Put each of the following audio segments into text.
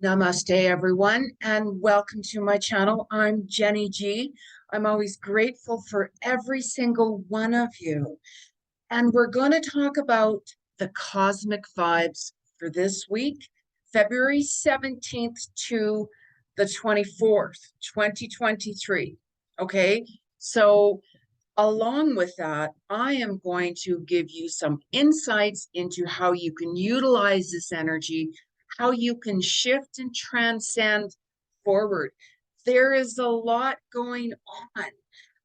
Namaste, everyone, and welcome to my channel. I'm Jenny G. I'm always grateful for every single one of you. And we're going to talk about the cosmic vibes for this week, February 17th to the 24th, 2023. Okay, so along with that, I am going to give you some insights into how you can utilize this energy, how you can shift and transcend forward. There is a lot going on.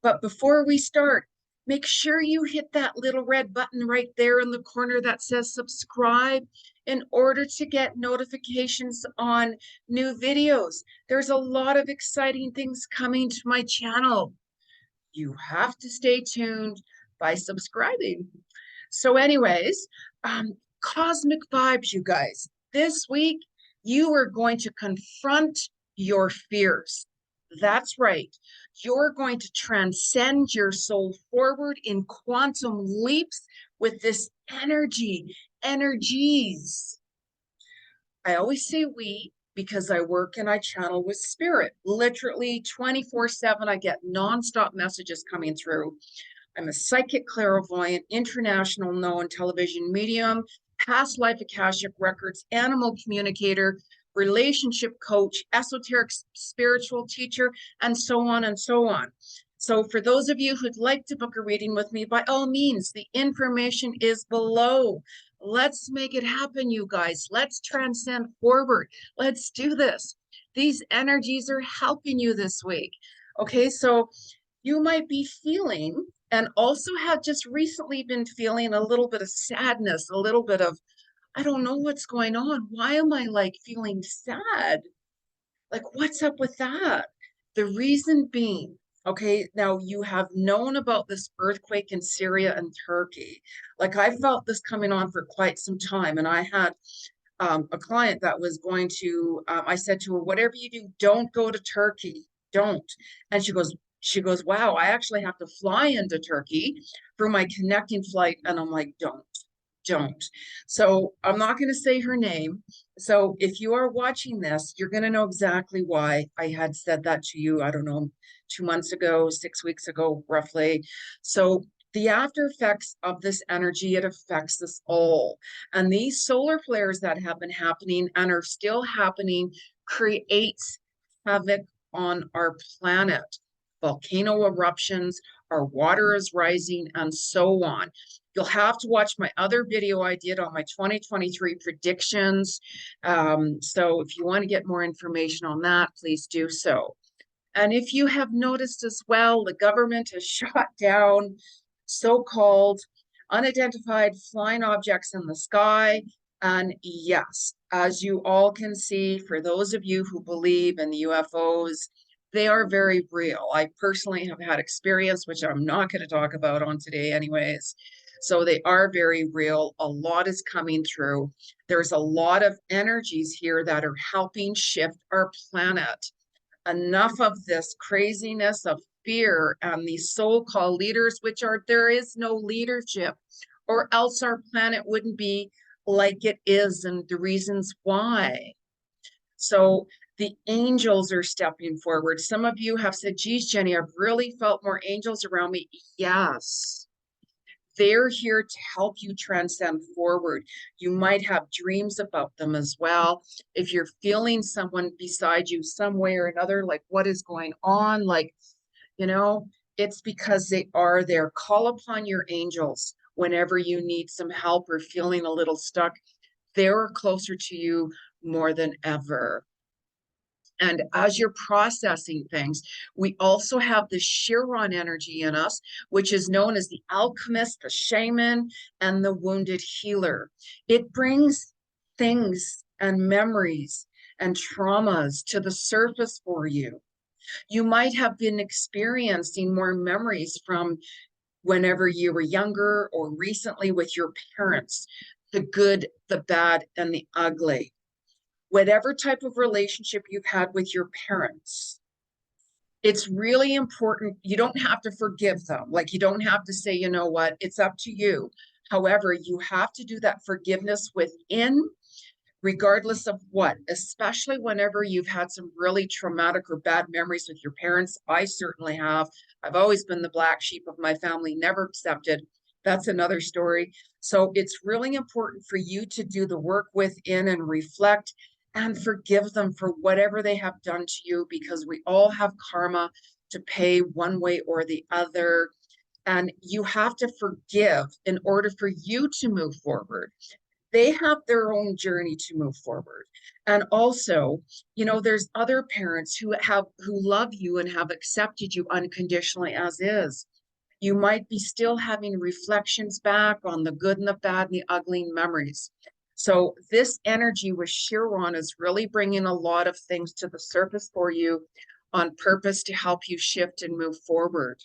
But before we start, make sure you hit that little red button right there in the corner that says subscribe in order to get notifications on new videos. There's a lot of exciting things coming to my channel. You have to stay tuned by subscribing. So anyways, cosmic vibes, you guys. This week, you are going to confront your fears. That's right. You're going to transcend your soul forward in quantum leaps with this energies. I always say we because I work and I channel with spirit. Literally 24/7, I get nonstop messages coming through. I'm a psychic clairvoyant, international known television medium, past life Akashic records, animal communicator, relationship coach, esoteric spiritual teacher, and so on and so on. So for those of you who'd like to book a reading with me, by all means, the information is below. Let's make it happen, you guys. Let's transcend forward. Let's do this. These energies are helping you this week. Okay, so you might be feeling and also have just recently been feeling a little bit of sadness, a little bit of, I don't know what's going on. Why am I like feeling sad? Like, what's up with that? The reason being, okay, now you have known about this earthquake in Syria and Turkey. Like, I felt this coming on for quite some time, and I had a client that was going to, I said to her, whatever you do, don't go to Turkey, don't. And she goes, wow, I actually have to fly into Turkey for my connecting flight. And I'm like, don't. So I'm not going to say her name. So if you are watching this, you're going to know exactly why I had said that to you. I don't know, 2 months ago, 6 weeks ago, roughly. So the after effects of this energy, it affects us all. And these solar flares that have been happening and are still happening creates havoc on our planet. Volcano eruptions, our water is rising, and so on. You'll have to watch my other video I did on my 2023 predictions. So if you want to get more information on that, please do so. And if you have noticed as well, the government has shot down so-called unidentified flying objects in the sky. And yes, as you all can see, for those of you who believe in the UFOs, they are very real. I personally have had experience, which I'm not going to talk about on today anyways. So they are very real. A lot is coming through. There's a lot of energies here that are helping shift our planet. Enough of this craziness of fear and these so-called leaders, which are, there is no leadership, or else our planet wouldn't be like it is, and the reasons why. So the angels are stepping forward. Some of you have said, geez, Jenny, I've really felt more angels around me. Yes. They're here to help you transcend forward. You might have dreams about them as well. If you're feeling someone beside you some way or another, like what is going on, like, it's because they are there. Call upon your angels whenever you need some help or feeling a little stuck. They're closer to you more than ever. And as you're processing things, we also have the Chiron energy in us, which is known as the alchemist, the shaman, and the wounded healer. It brings things and memories and traumas to the surface for you. You might have been experiencing more memories from whenever you were younger or recently with your parents, the good, the bad, and the ugly. Whatever type of relationship you've had with your parents, it's really important. You don't have to forgive them. Like, you don't have to say, you know what, it's up to you. However, you have to do that forgiveness within, regardless of what, especially whenever you've had some really traumatic or bad memories with your parents. I certainly have. I've always been the black sheep of my family, never accepted. That's another story. So it's really important for you to do the work within and reflect and forgive them for whatever they have done to you, because we all have karma to pay one way or the other. And you have to forgive in order for you to move forward. They have their own journey to move forward. And also, there's other parents who love you and have accepted you unconditionally as is. You might be still having reflections back on the good and the bad and the ugly memories. So this energy with Chiron is really bringing a lot of things to the surface for you on purpose to help you shift and move forward.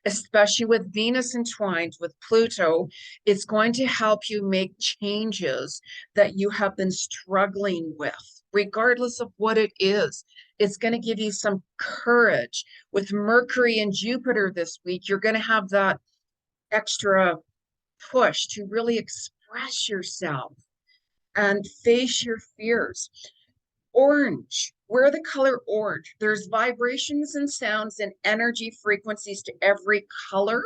Especially with Venus entwined with Pluto, it's going to help you make changes that you have been struggling with, regardless of what it is. It's going to give you some courage. With Mercury and Jupiter this week, you're going to have that extra push to really express yourself and face your fears. Orange, wear the color orange. There's vibrations and sounds and energy frequencies to every color.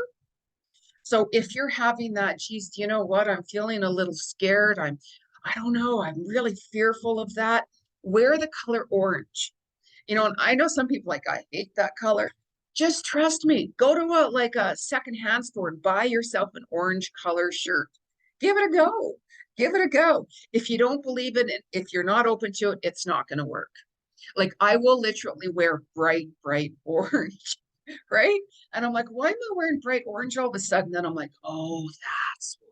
So if you're having that, geez, you know what? I'm feeling a little scared. I don't know, I'm really fearful of that. Wear the color orange. And I know some people like, I hate that color. Just trust me. Go to a secondhand store and buy yourself an orange color shirt. Give it a go. Give it a go. If you don't believe it, if you're not open to it, it's not going to work. Like I will literally wear bright, bright orange, right? And I'm like, why am I wearing bright orange all of a sudden? Then I'm like, oh, that's why.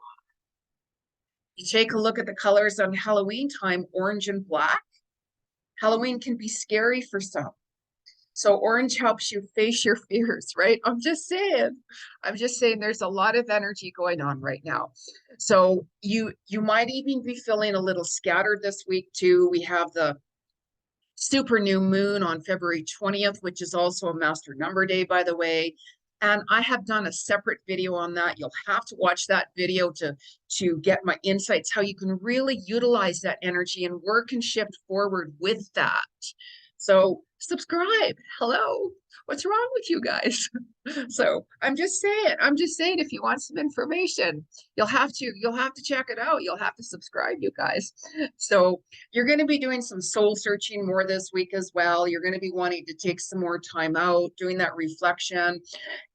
You take a look at the colors on Halloween time, orange and black. Halloween can be scary for some. So orange helps you face your fears, right? I'm just saying. There's a lot of energy going on right now. So you might even be feeling a little scattered this week too. We have the super new moon on February 20th, which is also a master number day, by the way. And I have done a separate video on that. You'll have to watch that video to get my insights, how you can really utilize that energy and work and shift forward with that. So subscribe. Hello. What's wrong with you guys? So I'm just saying, if you want some information, you'll have to check it out. You'll have to subscribe, you guys. So you're going to be doing some soul searching more this week as well. You're going to be wanting to take some more time out, doing that reflection.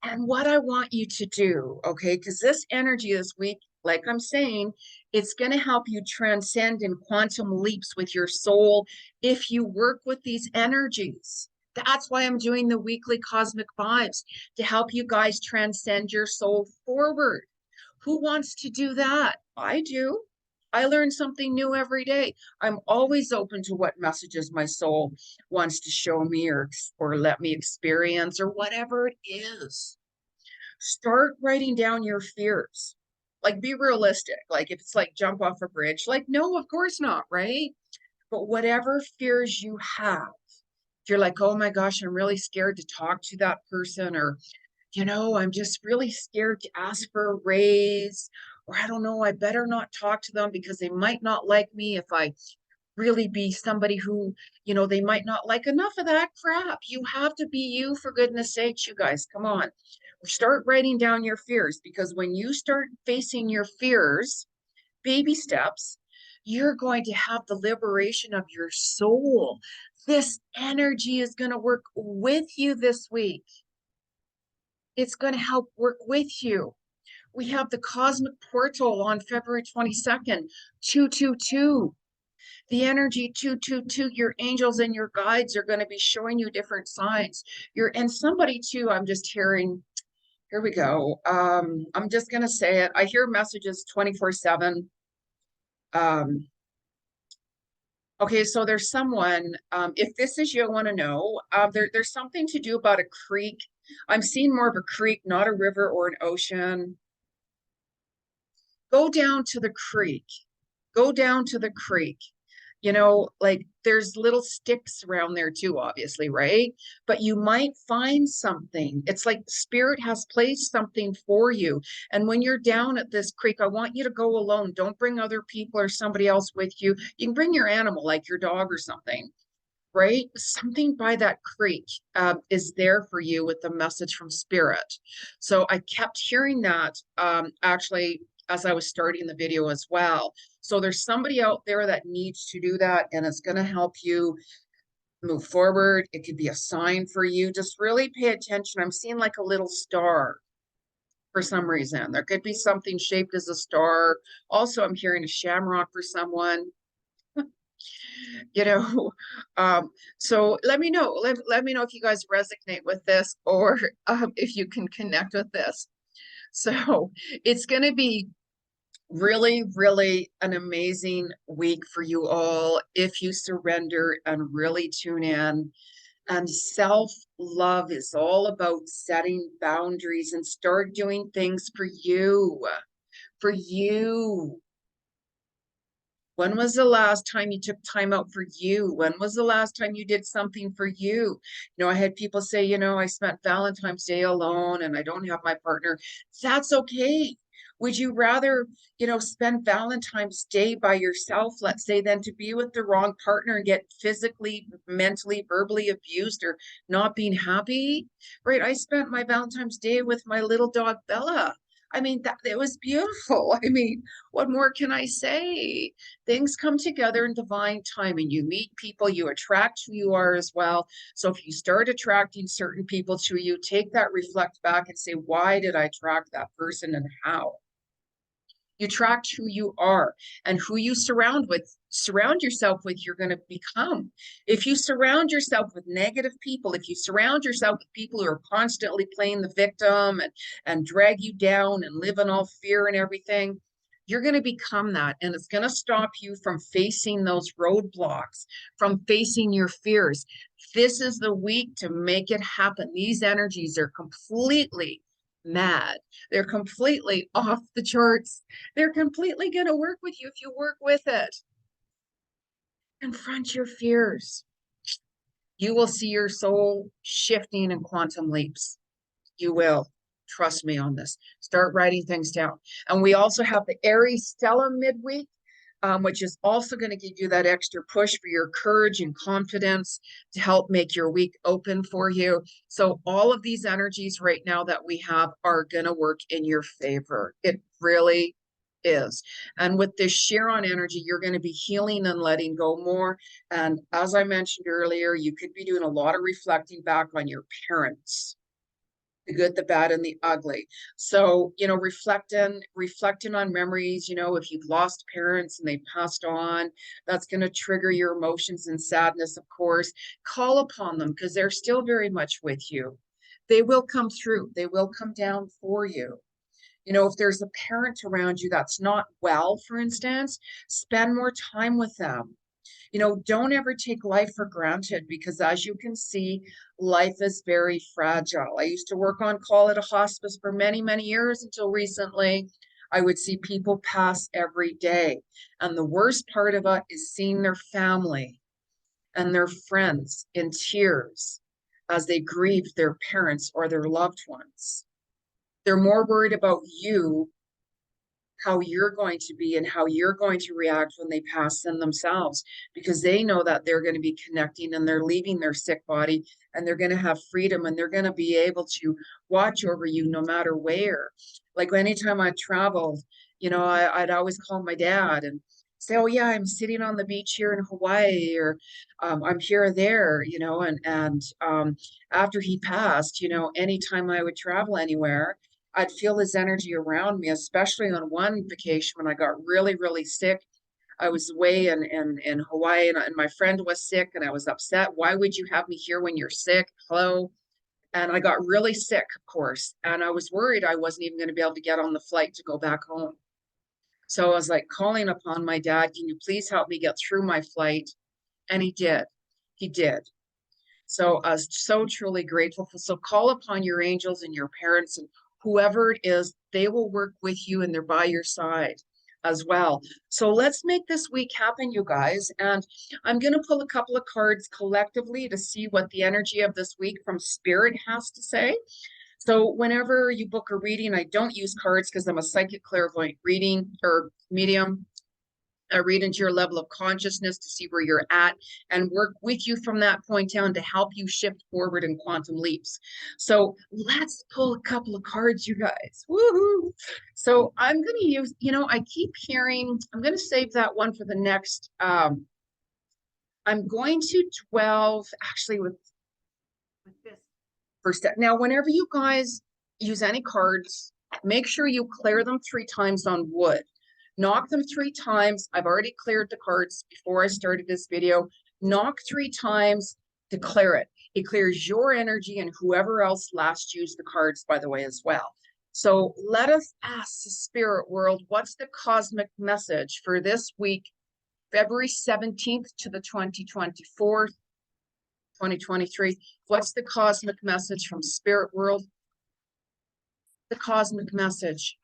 And what I want you to do, okay, because this energy this week, like I'm saying, it's going to help you transcend in quantum leaps with your soul if you work with these energies. That's why I'm doing the weekly cosmic vibes, to help you guys transcend your soul forward. Who wants to do that? I do. I learn something new every day. I'm always open to what messages my soul wants to show me or let me experience or whatever it is. Start writing down your fears. Like, be realistic. Like, if it's like jump off a bridge, like, no, of course not, right? But whatever fears you have, if you're like, oh my gosh, I'm really scared to talk to that person, or, I'm just really scared to ask for a raise, or I don't know, I better not talk to them because they might not like me if I really be somebody who, they might not like. Enough of that crap. You have to be you, for goodness sakes, you guys. Come on. Start writing down your fears, because when you start facing your fears, baby steps, you're going to have the liberation of your soul. This energy is going to work with you this week. It's going to help work with you. We have the cosmic portal on February 22nd, 222. The energy 222, your angels and your guides are going to be showing you different signs. And somebody too, I'm just hearing, here we go. I'm just going to say it. I hear messages 24/7. Okay, so there's someone, if this is you, I want to know, there's something to do about a creek. I'm seeing more of a creek, not a river or an ocean. Go down to the creek. Go down to the creek. You know, like there's little sticks around there too, obviously, right? But you might find something. It's like spirit has placed something for you. And when you're down at this creek, I want you to go alone. Don't bring other people or somebody else with you. You can bring your animal, like your dog or something, right? Something by that creek is there for you with the message from spirit. So I kept hearing that actually as I was starting the video as well. So there's somebody out there that needs to do that, and it's going to help you move forward. It could be a sign for you. Just really pay attention. I'm seeing like a little star for some reason. There could be something shaped as a star. Also, I'm hearing a shamrock for someone, you know. So let me know. Let me know if you guys resonate with this, or if you can connect with this. So it's going to be really, really an amazing week for you all if you surrender and really tune in. And self-love is all about setting boundaries and start doing things for you. For you. When was the last time you took time out for you? When was the last time you did something for you? You know, I had people say, you know, I spent Valentine's Day alone and I don't have my partner. That's okay. Would you rather, you know, spend Valentine's Day by yourself, let's say, than to be with the wrong partner and get physically, mentally, verbally abused or not being happy? Right? I spent my Valentine's Day with my little dog, Bella. I mean, that it was beautiful. I mean, what more can I say? Things come together in divine timing. You meet people, you attract who you are as well. So if you start attracting certain people to you, take that, reflect back and say, why did I attract that person and how? You attract who you are, and who you surround yourself with, you're going to become. If you surround yourself with negative people, if you surround yourself with people who are constantly playing the victim and drag you down and live in all fear and everything, you're going to become that. And it's going to stop you from facing those roadblocks, from facing your fears. This is the week to make it happen. These energies are completely mad. They're completely off the charts. They're completely going to work with you if you work with it. Confront your fears. You will see your soul shifting in quantum leaps. You will. Trust me on this. Start writing things down. And we also have the Aries Stella midweek, which is also going to give you that extra push for your courage and confidence to help make your week open for you. So all of these energies right now that we have are going to work in your favor. It really is. And with this Chiron energy, you're going to be healing and letting go more. And as I mentioned earlier, you could be doing a lot of reflecting back on your parents, the good, the bad, and the ugly. So, you know, reflecting on memories, you know, if you've lost parents and they passed on, that's going to trigger your emotions and sadness, of course. Call upon them because they're still very much with you. They will come through. They will come down for you. You know, if there's a parent around you that's not well, for instance, spend more time with them. You know, don't ever take life for granted because, as you can see, life is very fragile. I used to work on call at a hospice for many, many years until recently. I would see people pass every day. And the worst part of it is seeing their family and their friends in tears as they grieve their parents or their loved ones. They're more worried about you, how you're going to be and how you're going to react when they pass in themselves, because they know that they're going to be connecting and they're leaving their sick body and they're going to have freedom and they're going to be able to watch over you no matter where. Like anytime I traveled, you know, I'd always call my dad and say, oh yeah, I'm sitting on the beach here in Hawaii, or I'm here or there, you know, and after he passed, you know, anytime I would travel anywhere, I'd feel his energy around me, especially on one vacation when I got really, really sick. I was away in Hawaii and my friend was sick and I was upset. Why would you have me here when you're sick? Hello. And I got really sick, of course. And I was worried I wasn't even going to be able to get on the flight to go back home. So I was like calling upon my dad, can you please help me get through my flight? And he did. He did. So I was so truly grateful. So call upon your angels and your parents and whoever it is, they will work with you and they're by your side. as well. So let's make this week happen, you guys. And I'm going to pull a couple of cards collectively to see what the energy of this week from Spirit has to say. So whenever you book a reading, I don't use cards because I'm a psychic clairvoyant reading or medium. I read into your level of consciousness to see where you're at and work with you from that point down to help you shift forward in quantum leaps. So let's pull a couple of cards, you guys. Woohoo! So I'm going to use, I keep hearing, I'm going to save that one for the next. I'm going to 12, actually, with this first step. Now, whenever you guys use any cards, make sure you clear them 3 times on wood. Knock them 3 times. I've already cleared the cards before I started this video. Knock 3 times to clear it. It clears your energy and whoever else last used the cards, by the way, as well. So let us ask the spirit world, what's the cosmic message for this week, February 17th to the 2024th, 2023. What's the cosmic message from spirit world? The cosmic message.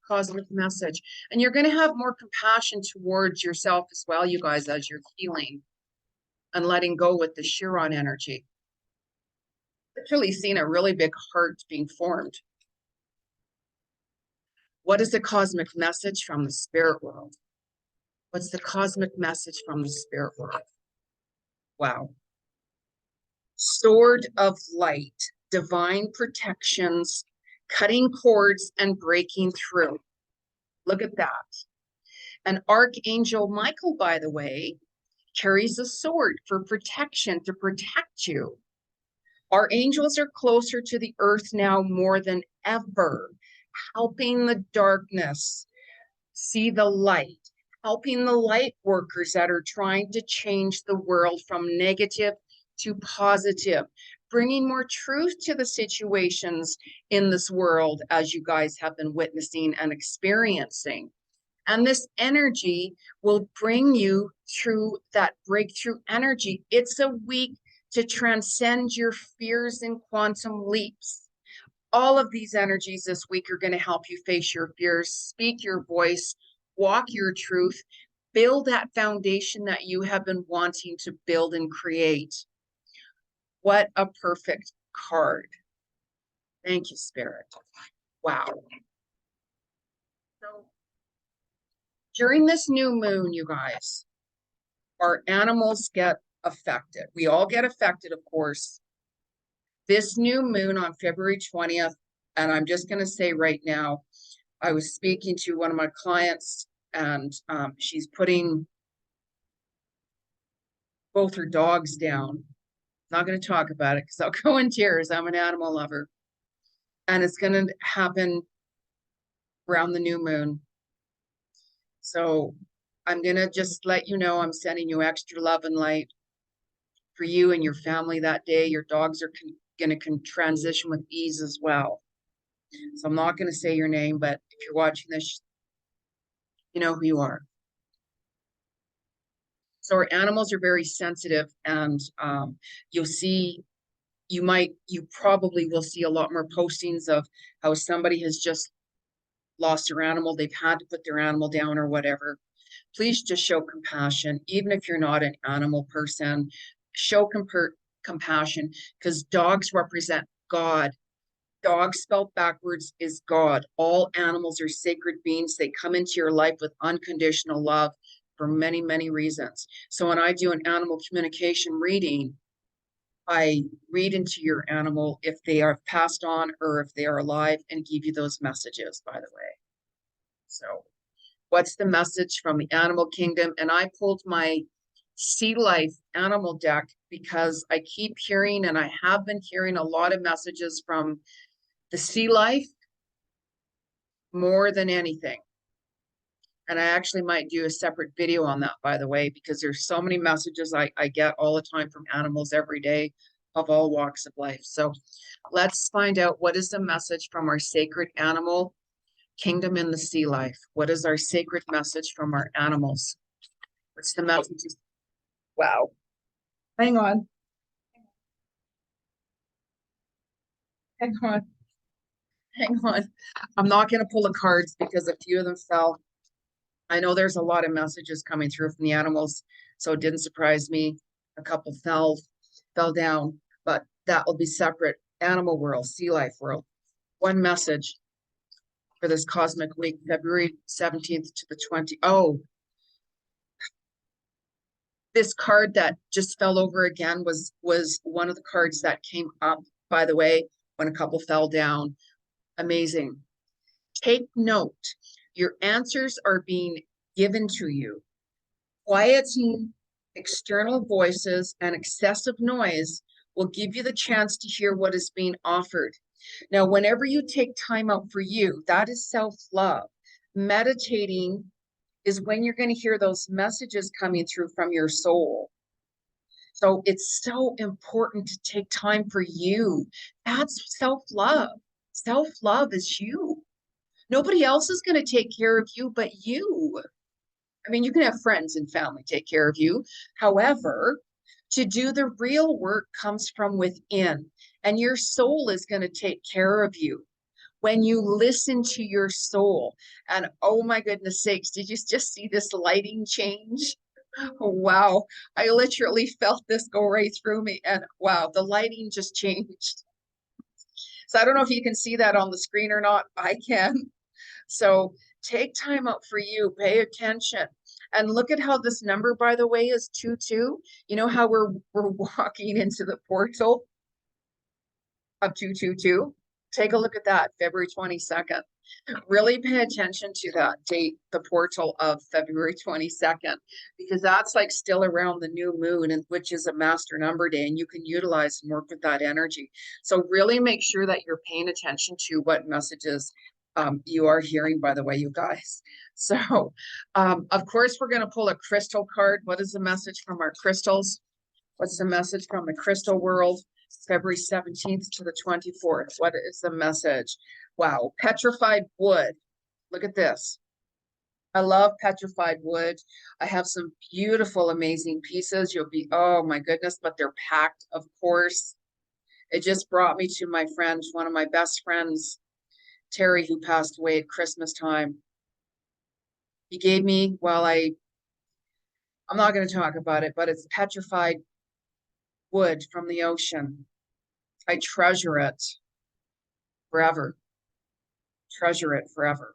Cosmic message. And you're going to have more compassion towards yourself as well, you guys, as you're healing and letting go with the Chiron energy. Literally seen a really big heart being formed. What is the cosmic message from the spirit world? What's the cosmic message from the spirit world? Wow. Sword of light, divine protections, cutting cords and breaking through. Look at that. And Archangel Michael, by the way, carries a sword for protection, to protect you. Our angels are closer to the earth now more than ever, helping the darkness see the light, helping the light workers that are trying to change the world from negative to positive, bringing more truth to the situations in this world, as you guys have been witnessing and experiencing. And this energy will bring you through that breakthrough energy. It's a week to transcend your fears in quantum leaps. All of these energies this week are going to help you face your fears, speak your voice, walk your truth, build that foundation that you have been wanting to build and create. What a perfect card. Thank you, Spirit. Wow. So during this new moon, you guys, our animals get affected. We all get affected, of course. This new moon on February 20th, and I'm just going to say right now, I was speaking to one of my clients, and she's putting both her dogs down. Not going to talk about it because I'll go in tears. I'm an animal lover. And it's going to happen around the new moon. So I'm going to just let you know I'm sending you extra love and light for you and your family that day. Your dogs are going to transition with ease as well. So I'm not going to say your name, but if you're watching this, you know who you are. So our animals are very sensitive, and you probably will see a lot more postings of how somebody has just lost their animal. They've had to put their animal down or whatever. Please just show compassion. Even if you're not an animal person, show compassion, because dogs represent God. Dog spelled backwards is God. All animals are sacred beings. They come into your life with unconditional love for many, many reasons. So when I do an animal communication reading, I read into your animal if they are passed on or if they are alive, and give you those messages, by the way. So what's the message from the animal kingdom? And I pulled my Sea Life animal deck because I keep hearing, and I have been hearing a lot of messages from the Sea Life more than anything. And I actually might do a separate video on that, by the way, because there's so many messages I get all the time from animals every day of all walks of life. So let's find out, what is the message from our sacred animal kingdom in the Sea Life? What is our sacred message from our animals? What's the message? Wow. Hang on. Hang on. Hang on. I'm not going to pull the cards because a few of them fell. I know there's a lot of messages coming through from the animals, so it didn't surprise me. A couple fell down, but that will be separate. Animal world, sea life world. One message for this cosmic week, February 17th to the 20th. Oh, this card that just fell over again was one of the cards that came up, by the way, when a couple fell down. Amazing. Take note. Your answers are being given to you. Quieting external voices and excessive noise will give you the chance to hear what is being offered. Now, whenever you take time out for you, that is self-love. Meditating is when you're going to hear those messages coming through from your soul. So it's so important to take time for you. That's self-love. Self-love is you. Nobody else is going to take care of you but you. I mean, you can have friends and family take care of you. However, to do the real work comes from within, and your soul is going to take care of you when you listen to your soul. And oh my goodness sakes, did you just see this lighting change? Oh, wow. I literally felt this go right through me. And wow, the lighting just changed. So I don't know if you can see that on the screen or not. I can. So take time out for you, pay attention. And look at how this number, by the way, is 22. You know how we're walking into the portal of 222? Take a look at that, February 22nd. Really pay attention to that date, the portal of February 22nd, because that's like still around the new moon, and which is a master number day, and you can utilize and work with that energy. So really make sure that you're paying attention to what messages you are hearing, by the way, you guys. So, of course, we're going to pull a crystal card. What is the message from our crystals? What's the message from the crystal world? February 17th to the 24th. What is the message? Wow, petrified wood. Look at this. I love petrified wood. I have some beautiful, amazing pieces. You'll be, oh my goodness, but they're packed, of course. It just brought me to my friend, one of my best friends, Terry, who passed away at Christmas time. He gave me, well, I'm not going to talk about it, but it's petrified wood from the ocean. I treasure it forever. Treasure it forever.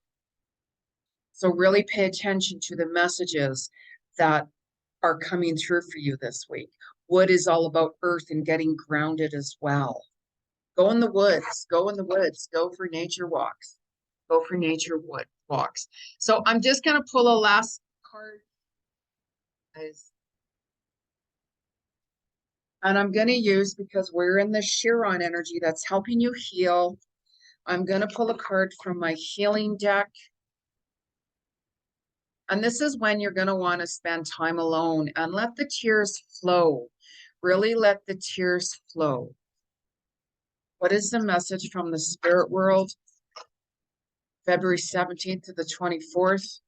So really pay attention to the messages that are coming through for you this week. Wood is all about earth and getting grounded as well. Go in the woods, go in the woods, go for nature walks, go for nature walks. So I'm just going to pull a last card, guys. And I'm going to use, because we're in the Chiron energy that's helping you heal, I'm going to pull a card from my healing deck. And this is when you're going to want to spend time alone and let the tears flow. Really let the tears flow. What is the message from the spirit world? February 17th to the 24th.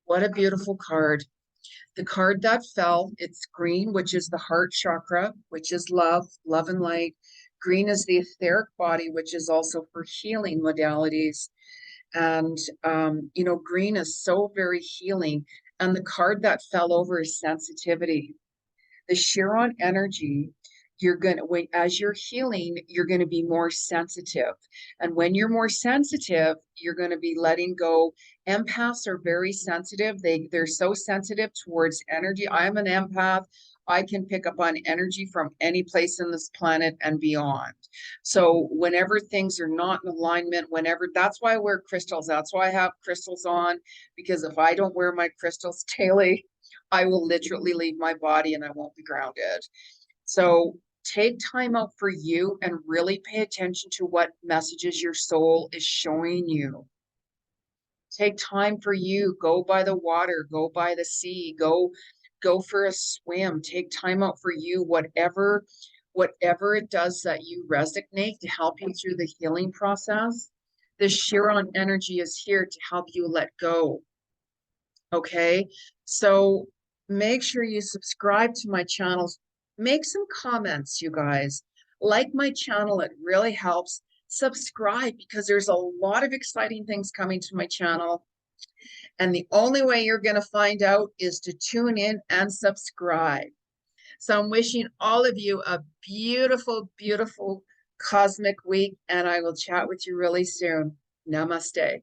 What a beautiful card. The card that fell, it's green, which is the heart chakra, which is love, love and light. Green is the etheric body, which is also for healing modalities. And, you know, green is so very healing. And the card that fell over is sensitivity. The Chiron energy, you're going to, as you're healing, you're going to be more sensitive. And when you're more sensitive, you're going to be letting go. Empaths are very sensitive. They're so sensitive towards energy. I'm an empath. I can pick up on energy from any place in this planet and beyond. So whenever things are not in alignment, whenever, that's why I wear crystals. That's why I have crystals on, because if I don't wear my crystals daily, I will literally leave my body and I won't be grounded. So take time out for you and really pay attention to what messages your soul is showing you. Take time for you. Go by the water, go by the sea, go for a swim. Take time out for you, whatever it does that you resonate to help you through the healing process. The Chiron energy is here to help you let go. Okay, so make sure you subscribe to my channels. Make some comments, you guys. Like my channel, it really helps. Subscribe because there's a lot of exciting things coming to my channel. And the only way you're going to find out is to tune in and subscribe. So I'm wishing all of you a beautiful, beautiful cosmic week, and I will chat with you really soon. Namaste.